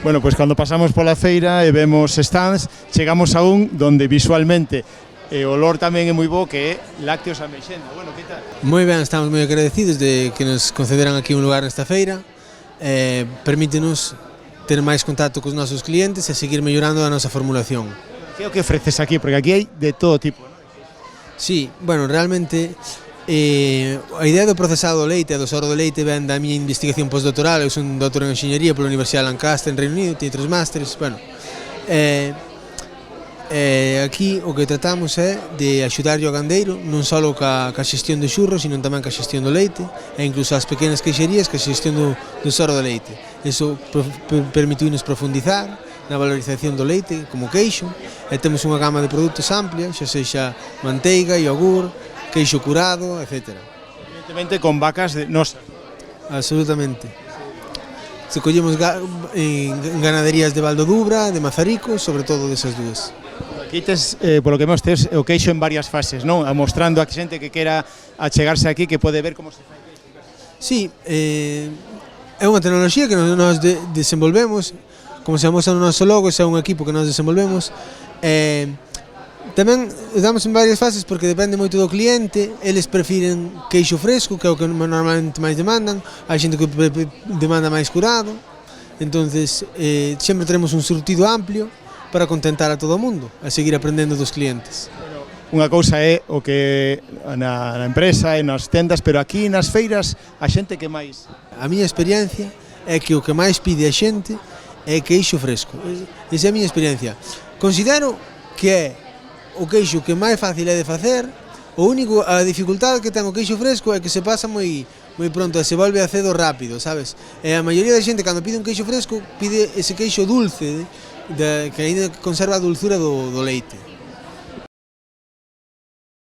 Bueno, pois cando pasamos pola feira e vemos stands, chegamos a un donde visualmente e o olor tamén é moi bo, que é Lácteos Ameixenda. Bueno, que tal? Moi ben, estamos moi agradecidos de que nos concederan aquí un lugar nesta feira. Permítenos ter máis contacto cos nosos clientes e seguir mellorando a nosa formulación. Que é o que ofreces aquí? Porque aquí hai de todo tipo, non? Sí, bueno, realmente a idea do procesado do leite e do soro do leite ven da miña investigación postdoctoral. Eu son doutor en Enxeñería pola Universidade de Lancaster en Reino Unido, teño 3 másteres. Bueno, aquí o que tratamos é de axudar o gandeiro non só ca xestión do xurro, sino tamén ca xestión do leite e incluso as pequenas queixerías ca xestión do soro do leite. Iso permitiunos profundizar na valorización do leite como queixo e temos unha gama de produtos amplia, xa sexa manteiga, iogur, queixo curado, etc. Evidentemente con vacas de nosas. Absolutamente. Se collemos en ganaderías de Valdodubra, de Mazarico, sobre todo desas dúas. Aquí tes, polo que vemos, tes o queixo en varias fases, non? Mostrando a xente que quera achegarse aquí, que pode ver como se fai queixo. Sí, é unha tecnoloxía que nos desenvolvemos, como se amosa no noso logo, é un equipo que nos desenvolvemos. Tamén damos en varias fases porque depende moito do cliente. Eles prefiren queixo fresco, que é o que normalmente máis demandan. Hai xente que demanda máis curado. Entonces, sempre teremos un surtido amplio para contentar a todo o mundo, a seguir aprendendo dos clientes. Unha cousa é o que na empresa e nas tendas, pero aquí nas feiras a xente que máis? A miña experiencia é que o que máis pide a xente é queixo fresco. Esa é a miña experiencia. Considero que é o queixo que máis fácil é de facer. A dificultade que ten o queixo fresco é que se pasa moi pronto e se volve acedo rápido, sabes? E a maioría da xente cando pide un queixo fresco pide ese queixo dulce, que aínda conserva a dulzura do leite.